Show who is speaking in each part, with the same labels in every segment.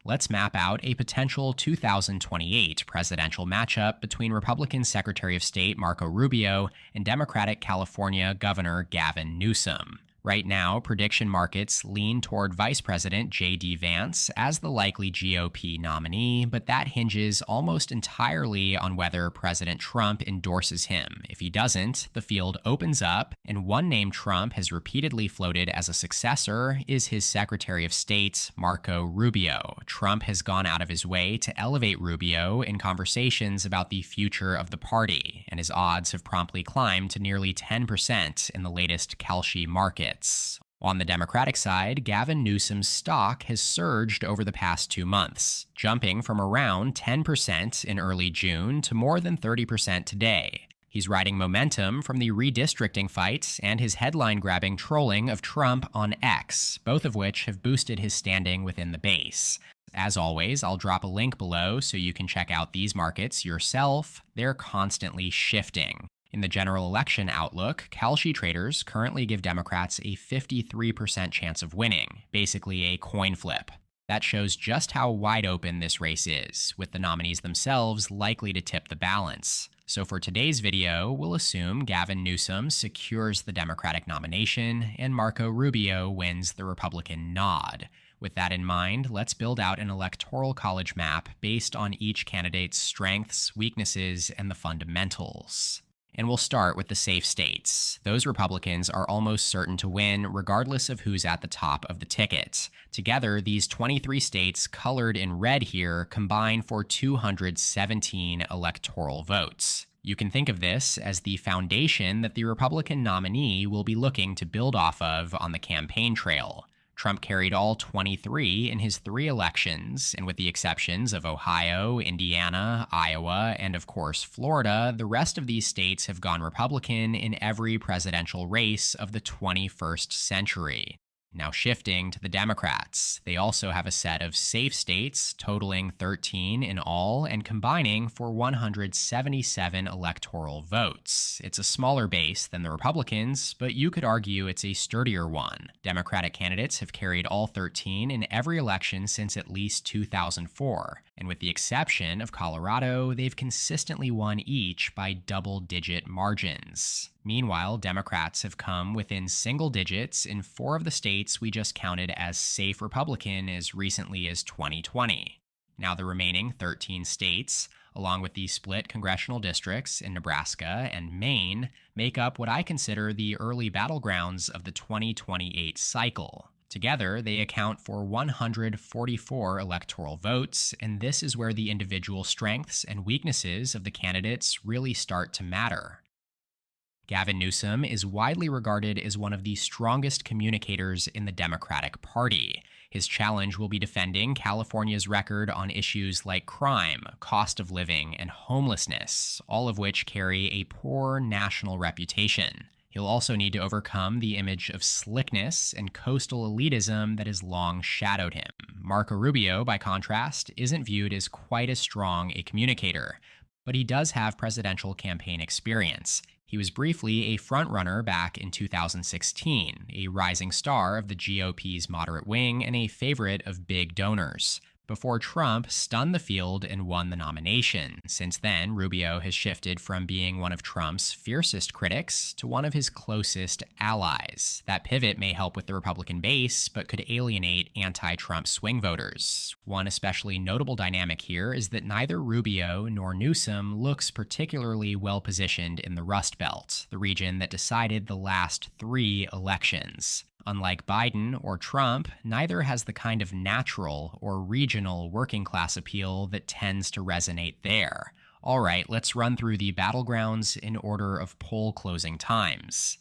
Speaker 1: Let's map out a potential 2028 presidential matchup between Republican Secretary of State Marco Rubio and Democratic California Governor Gavin Newsom. Right now, prediction markets lean toward Vice President J.D. Vance as the likely GOP nominee, but that hinges almost entirely on whether President Trump endorses him. If he doesn't, the field opens up, and one name Trump has repeatedly floated as a successor is his Secretary of State, Marco Rubio. Trump has gone out of his way to elevate Rubio in conversations about the future of the party, and his odds have promptly climbed to nearly 10% in the latest Kalshi market. On the Democratic side, Gavin Newsom's stock has surged over the past 2 months, jumping from around 10% in early June to more than 30% today. He's riding momentum from the redistricting fight and his headline-grabbing trolling of Trump on X, both of which have boosted his standing within the base. As always, I'll drop a link below so you can check out these markets yourself. They're constantly shifting. In the general election outlook, Kalshi traders currently give Democrats a 53% chance of winning, basically a coin flip. That shows just how wide open this race is, with the nominees themselves likely to tip the balance. So for today's video, we'll assume Gavin Newsom secures the Democratic nomination and Marco Rubio wins the Republican nod. With that in mind, let's build out an electoral college map based on each candidate's strengths, weaknesses, and the fundamentals. And we'll start with the safe states. Those Republicans are almost certain to win, regardless of who's at the top of the ticket. Together, these 23 states, colored in red here, combine for 217 electoral votes. You can think of this as the foundation that the Republican nominee will be looking to build off of on the campaign trail. Trump carried all 23 in his 3 elections, and with the exceptions of Ohio, Indiana, Iowa, and of course Florida, the rest of these states have gone Republican in every presidential race of the 21st century. Now shifting to the Democrats, they also have a set of safe states totaling 13 in all and combining for 177 electoral votes. It's a smaller base than the Republicans, but you could argue it's a sturdier one. Democratic candidates have carried all 13 in every election since at least 2004, and with the exception of Colorado, they've consistently won each by double-digit margins. Meanwhile, Democrats have come within single digits in 4 of the states we just counted as safe Republican as recently as 2020. Now the remaining 13 states, along with the split congressional districts in Nebraska and Maine, make up what I consider the early battlegrounds of the 2028 cycle. Together, they account for 144 electoral votes, and this is where the individual strengths and weaknesses of the candidates really start to matter. Gavin Newsom is widely regarded as one of the strongest communicators in the Democratic Party. His challenge will be defending California's record on issues like crime, cost of living, and homelessness, all of which carry a poor national reputation. He'll also need to overcome the image of slickness and coastal elitism that has long shadowed him. Marco Rubio, by contrast, isn't viewed as quite as strong a communicator, but he does have presidential campaign experience. He was briefly a frontrunner back in 2016, a rising star of the GOP's moderate wing and a favorite of big donors, before Trump stunned the field and won the nomination. Since then, Rubio has shifted from being one of Trump's fiercest critics to one of his closest allies. That pivot may help with the Republican base, but could alienate anti-Trump swing voters. One especially notable dynamic here is that neither Rubio nor Newsom looks particularly well-positioned in the Rust Belt, the region that decided the last 3 elections. Unlike Biden or Trump, neither has the kind of natural or regional working class appeal that tends to resonate there. All right, let's run through the battlegrounds in order of poll closing times.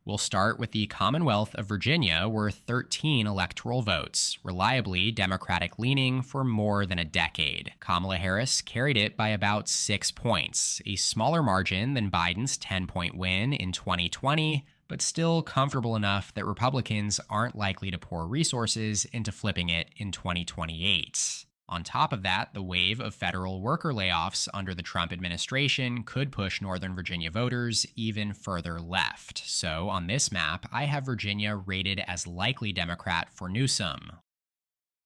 Speaker 1: We'll start with the Commonwealth of Virginia, worth 13 electoral votes, reliably Democratic-leaning for more than a decade. Kamala Harris carried it by about 6 points, a smaller margin than Biden's 10-point win in 2020, but still comfortable enough that Republicans aren't likely to pour resources into flipping it in 2028. On top of that, the wave of federal worker layoffs under the Trump administration could push Northern Virginia voters even further left. So on this map, I have Virginia rated as likely Democrat for Newsom.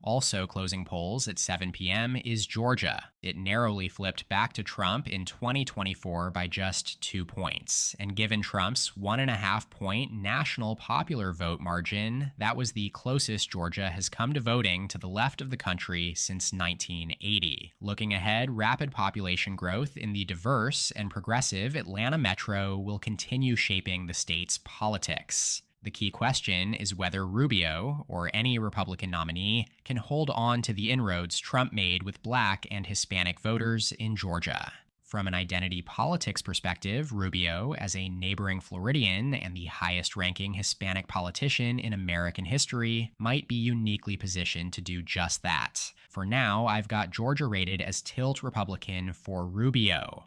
Speaker 1: Also closing polls at 7 p.m. is Georgia. It narrowly flipped back to Trump in 2024 by just 2 points. And given Trump's 1.5-point national popular vote margin, that was the closest Georgia has come to voting to the left of the country since 1980. Looking ahead, rapid population growth in the diverse and progressive Atlanta metro will continue shaping the state's politics. The key question is whether Rubio, or any Republican nominee, can hold on to the inroads Trump made with Black and Hispanic voters in Georgia. From an identity politics perspective, Rubio, as a neighboring Floridian and the highest-ranking Hispanic politician in American history, might be uniquely positioned to do just that. For now, I've got Georgia rated as tilt Republican for Rubio.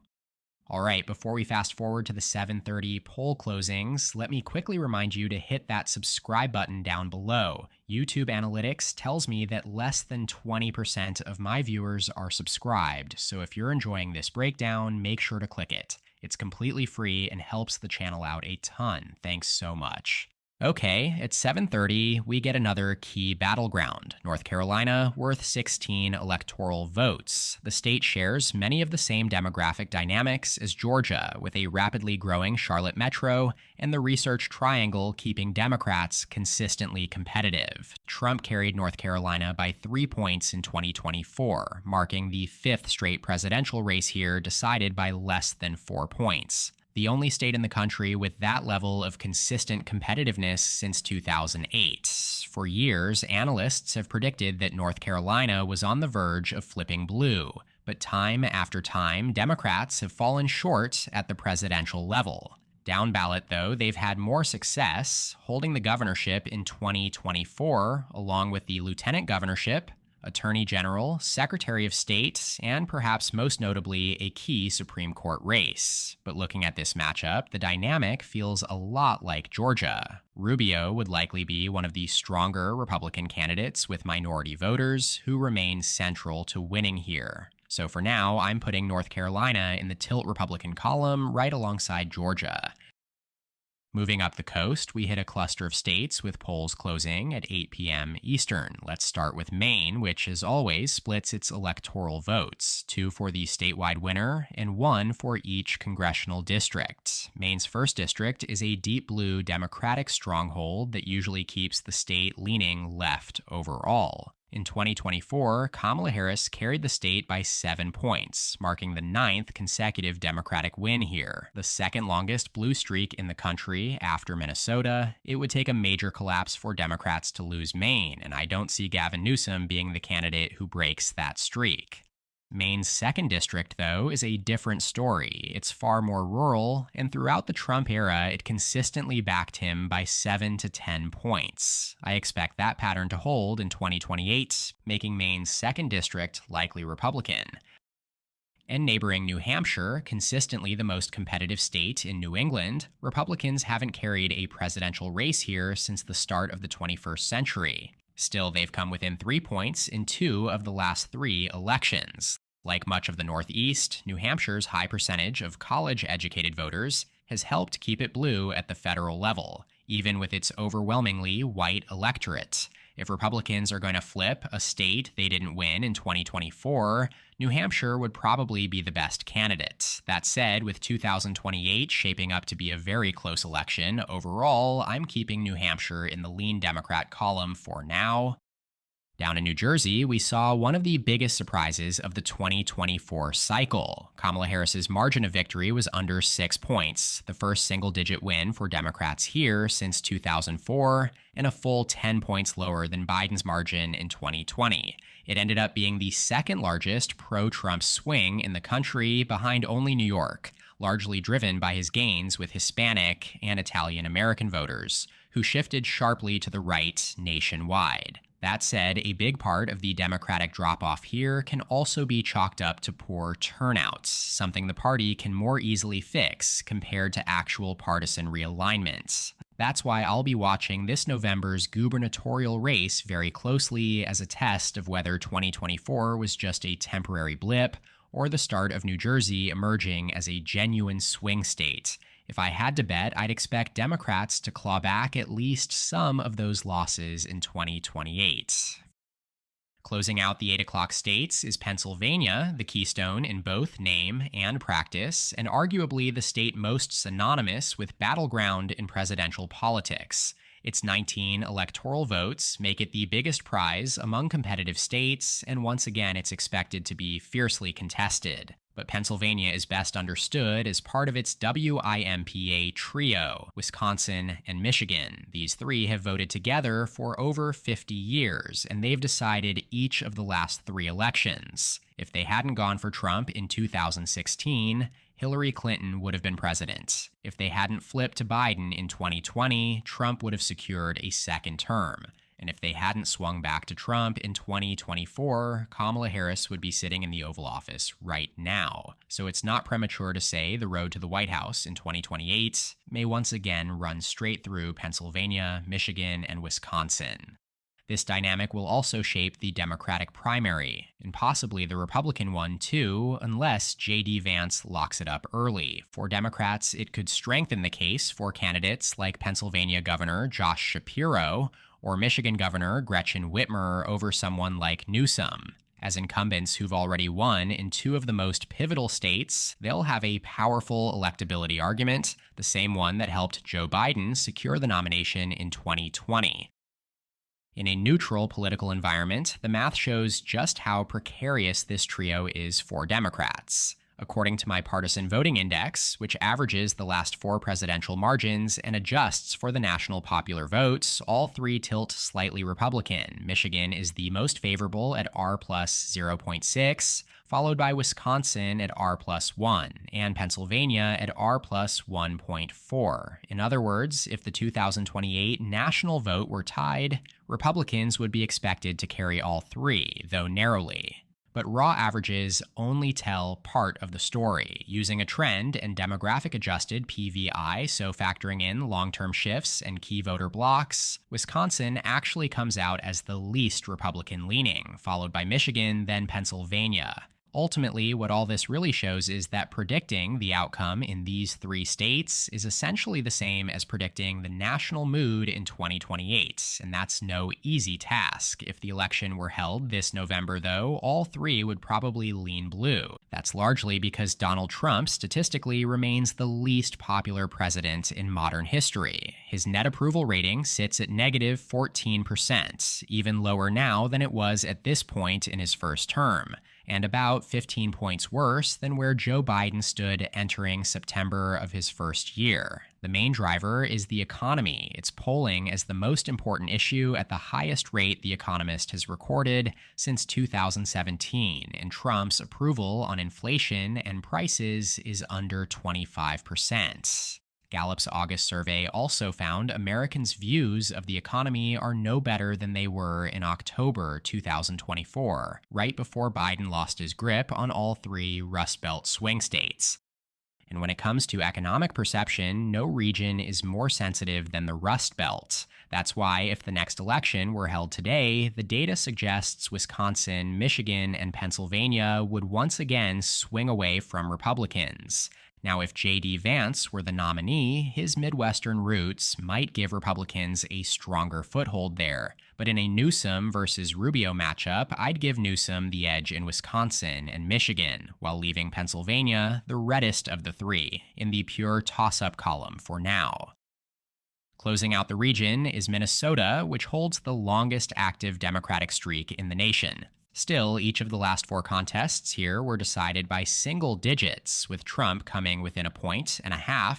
Speaker 1: All right, before we fast forward to the 7:30 poll closings, let me quickly remind you to hit that subscribe button down below. YouTube Analytics tells me that less than 20% of my viewers are subscribed, so if you're enjoying this breakdown, make sure to click it. It's completely free and helps the channel out a ton. Thanks so much. Okay, at 7:30, we get another key battleground. North Carolina, worth 16 electoral votes. The state shares many of the same demographic dynamics as Georgia, with a rapidly growing Charlotte metro and the research triangle keeping Democrats consistently competitive. Trump carried North Carolina by 3 points in 2024, marking the fifth straight presidential race here decided by less than 4 points. The only state in the country with that level of consistent competitiveness since 2008. For years, analysts have predicted that North Carolina was on the verge of flipping blue, but time after time, Democrats have fallen short at the presidential level. Down ballot, though, they've had more success, holding the governorship in 2024, along with the lieutenant governorship, Attorney General, Secretary of State, and perhaps most notably, a key Supreme Court race. But looking at this matchup, the dynamic feels a lot like Georgia. Rubio would likely be one of the stronger Republican candidates with minority voters who remain central to winning here. So for now, I'm putting North Carolina in the tilt Republican column right alongside Georgia. Moving up the coast, we hit a cluster of states with polls closing at 8 p.m. Eastern. Let's start with Maine, which as always splits its electoral votes, 2 for the statewide winner and 1 for each congressional district. Maine's first district is a deep blue Democratic stronghold that usually keeps the state leaning left overall. In 2024, Kamala Harris carried the state by 7 points, marking the 9th consecutive Democratic win here, the second longest blue streak in the country after Minnesota. It would take a major collapse for Democrats to lose Maine, and I don't see Gavin Newsom being the candidate who breaks that streak. Maine's second district, though, is a different story. It's far more rural, and throughout the Trump era, it consistently backed him by 7 to 10 points. I expect that pattern to hold in 2028, making Maine's second district likely Republican. And neighboring New Hampshire, consistently the most competitive state in New England, Republicans haven't carried a presidential race here since the start of the 21st century. Still, they've come within 3 points in 2 of the last 3 elections. Like much of the Northeast, New Hampshire's high percentage of college-educated voters has helped keep it blue at the federal level, even with its overwhelmingly white electorate. If Republicans are going to flip a state they didn't win in 2024, New Hampshire would probably be the best candidate. That said, with 2028 shaping up to be a very close election, overall, I'm keeping New Hampshire in the lean Democrat column for now. Down in New Jersey, we saw one of the biggest surprises of the 2024 cycle. Kamala Harris's margin of victory was under 6 points, the first single-digit win for Democrats here since 2004, and a full 10 points lower than Biden's margin in 2020. It ended up being the second largest pro-Trump swing in the country, behind only New York, largely driven by his gains with Hispanic and Italian-American voters, who shifted sharply to the right nationwide. That said, a big part of the Democratic drop-off here can also be chalked up to poor turnout, something the party can more easily fix compared to actual partisan realignment. That's why I'll be watching this November's gubernatorial race very closely as a test of whether 2024 was just a temporary blip or the start of New Jersey emerging as a genuine swing state. If I had to bet, I'd expect Democrats to claw back at least some of those losses in 2028. Closing out the 8 o'clock states is Pennsylvania, the keystone in both name and practice, and arguably the state most synonymous with battleground in presidential politics. Its 19 electoral votes make it the biggest prize among competitive states, and once again it's expected to be fiercely contested. But Pennsylvania is best understood as part of its WIMPA trio, Wisconsin and Michigan. These three have voted together for over 50 years, and they've decided each of the last 3 elections. If they hadn't gone for Trump in 2016, Hillary Clinton would have been president. If they hadn't flipped to Biden in 2020, Trump would have secured a second term. And if they hadn't swung back to Trump in 2024, Kamala Harris would be sitting in the Oval Office right now. So it's not premature to say the road to the White House in 2028 may once again run straight through Pennsylvania, Michigan, and Wisconsin. This dynamic will also shape the Democratic primary, and possibly the Republican one too, unless J.D. Vance locks it up early. For Democrats, it could strengthen the case for candidates like Pennsylvania Governor Josh Shapiro or Michigan Governor Gretchen Whitmer over someone like Newsom. As incumbents who've already won in 2 of the most pivotal states, they'll have a powerful electability argument, the same one that helped Joe Biden secure the nomination in 2020. In a neutral political environment, the math shows just how precarious this trio is for Democrats. According to my partisan voting index, which averages the last 4 presidential margins and adjusts for the national popular vote, all 3 tilt slightly Republican. Michigan is the most favorable at R plus 0.6, followed by Wisconsin at R plus 1, and Pennsylvania at R plus 1.4. In other words, if the 2028 national vote were tied, Republicans would be expected to carry all 3, though narrowly. But raw averages only tell part of the story. Using a trend and demographic-adjusted PVI, so factoring in long-term shifts and key voter blocks, Wisconsin actually comes out as the least Republican-leaning, followed by Michigan, then Pennsylvania. Ultimately, what all this really shows is that predicting the outcome in these 3 states is essentially the same as predicting the national mood in 2028, and that's no easy task. If the election were held this November, though, all 3 would probably lean blue. That's largely because Donald Trump statistically remains the least popular president in modern history. His net approval rating sits at negative 14%, even lower now than it was at this point in his first term, and about 15 points worse than where Joe Biden stood entering September of his first year. The main driver is the economy. It's polling as the most important issue at the highest rate The Economist has recorded since 2017, and Trump's approval on inflation and prices is under 25%. Gallup's August survey also found Americans' views of the economy are no better than they were in October 2024, right before Biden lost his grip on all 3 Rust Belt swing states. And when it comes to economic perception, no region is more sensitive than the Rust Belt. That's why if the next election were held today, the data suggests Wisconsin, Michigan, and Pennsylvania would once again swing away from Republicans. Now, if J.D. Vance were the nominee, his Midwestern roots might give Republicans a stronger foothold there. But in a Newsom versus Rubio matchup, I'd give Newsom the edge in Wisconsin and Michigan, while leaving Pennsylvania the reddest of the 3, in the pure toss-up column for now. Closing out the region is Minnesota, which holds the longest active Democratic streak in the nation. Still, each of the last 4 contests here were decided by single digits, with Trump coming within 1.5 points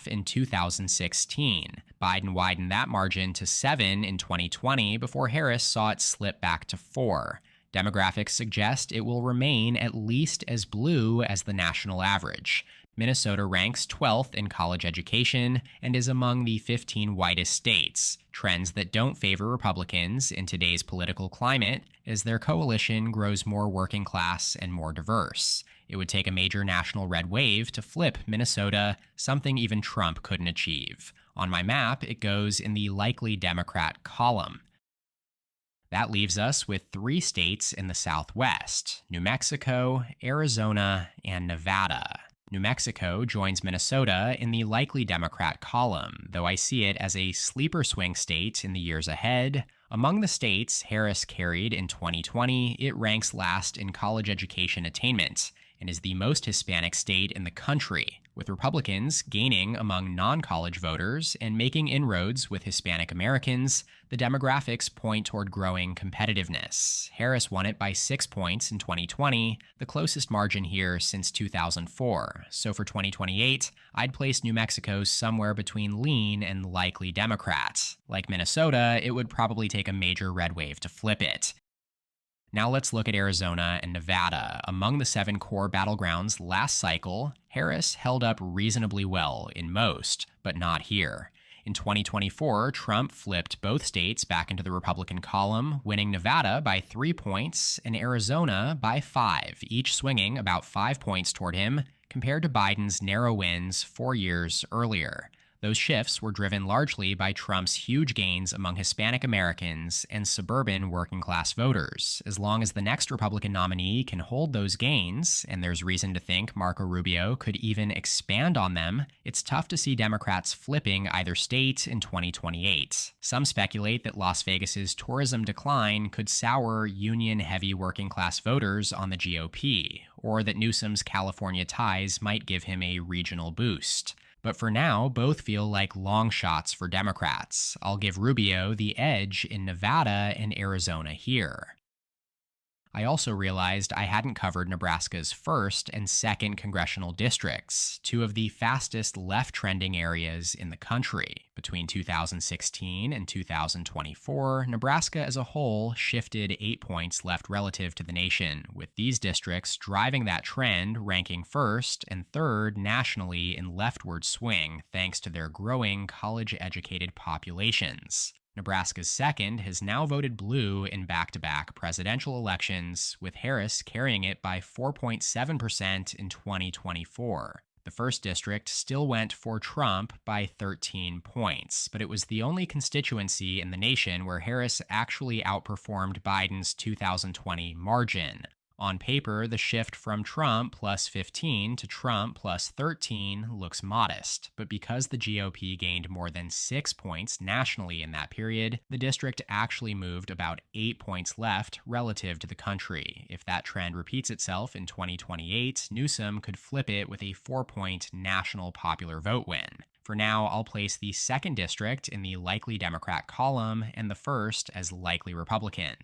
Speaker 1: in 2016. Biden widened that margin to 7 in 2020 before Harris saw it slip back to 4. Demographics suggest it will remain at least as blue as the national average. Minnesota ranks 12th in college education and is among the 15 whitest states, trends that don't favor Republicans in today's political climate as their coalition grows more working class and more diverse. It would take a major national red wave to flip Minnesota, something even Trump couldn't achieve. On my map, it goes in the likely Democrat column. That leaves us with 3 states in the Southwest: New Mexico, Arizona, and Nevada. New Mexico joins Minnesota in the likely Democrat column, though I see it as a sleeper swing state in the years ahead, Among the states Harris carried in 2020, it ranks last in college education attainment and is the most Hispanic state in the country, with Republicans gaining among non college voters and making inroads with Hispanic Americans. The demographics point toward growing competitiveness. Harris won it by 6 points in 2020, the closest margin here since 2004. So for 2028, I'd place New Mexico somewhere between lean and likely Democrat. Like Minnesota, it would probably take a major red wave to flip it. Now let's look at Arizona and Nevada. Among the 7 core battlegrounds last cycle, Harris held up reasonably well in most, but not here. In 2024, Trump flipped both states back into the Republican column, winning Nevada by 3 points and Arizona by 5, each swinging about 5 points toward him, compared to Biden's narrow wins 4 years earlier. Those shifts were driven largely by Trump's huge gains among Hispanic Americans and suburban working-class voters. As long as the next Republican nominee can hold those gains, and there's reason to think Marco Rubio could even expand on them, it's tough to see Democrats flipping either state in 2028. Some speculate that Las Vegas's tourism decline could sour union-heavy working-class voters on the GOP, or that Newsom's California ties might give him a regional boost. But for now, both feel like long shots for Democrats. I'll give Rubio the edge in Nevada and Arizona here. I also realized I hadn't covered Nebraska's 1st and 2nd congressional districts, 2 of the fastest left-trending areas in the country. Between 2016 and 2024, Nebraska as a whole shifted 8 points left relative to the nation, with these districts driving that trend, ranking 1st and 3rd nationally in leftward swing thanks to their growing college-educated populations. Nebraska's 2nd has now voted blue in back-to-back presidential elections, with Harris carrying it by 4.7% in 2024. The 1st district still went for Trump by 13 points, but it was the only constituency in the nation where Harris actually outperformed Biden's 2020 margin. On paper, the shift from Trump plus 15 to Trump plus 13 looks modest, but because the GOP gained more than 6 points nationally in that period, the district actually moved about 8 points left relative to the country. If that trend repeats itself in 2028, Newsom could flip it with a 4-point national popular vote win. For now, I'll place the 2nd district in the likely Democrat column and the 1st as likely Republican.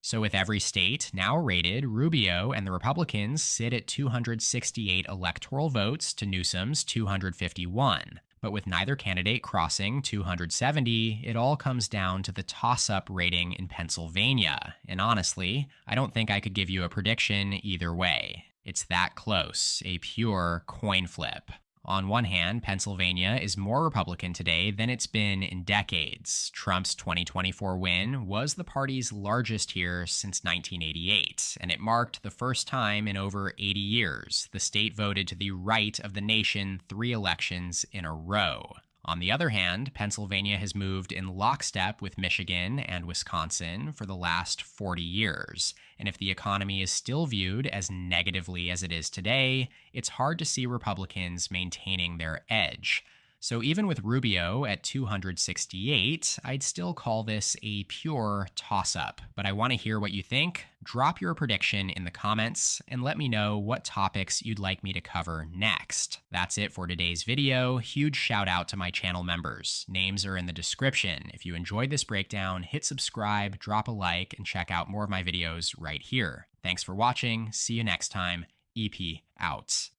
Speaker 1: So with every state now rated, Rubio and the Republicans sit at 268 electoral votes to Newsom's 251. But with neither candidate crossing 270, it all comes down to the toss-up rating in Pennsylvania. And honestly, I don't think I could give you a prediction either way. It's that close, a pure coin flip. On one hand, Pennsylvania is more Republican today than it's been in decades. Trump's 2024 win was the party's largest here since 1988, and it marked the first time in over 80 years the state voted to the right of the nation 3 elections in a row. On the other hand, Pennsylvania has moved in lockstep with Michigan and Wisconsin for the last 40 years. And if the economy is still viewed as negatively as it is today, it's hard to see Republicans maintaining their edge. So even with Rubio at 268, I'd still call this a pure toss-up. But I want to hear what you think. Drop your prediction in the comments and let me know what topics you'd like me to cover next. That's it for today's video. Huge shout out to my channel members. Names are in the description. If you enjoyed this breakdown, hit subscribe, drop a like, and check out more of my videos right here. Thanks for watching. See you next time. EP out.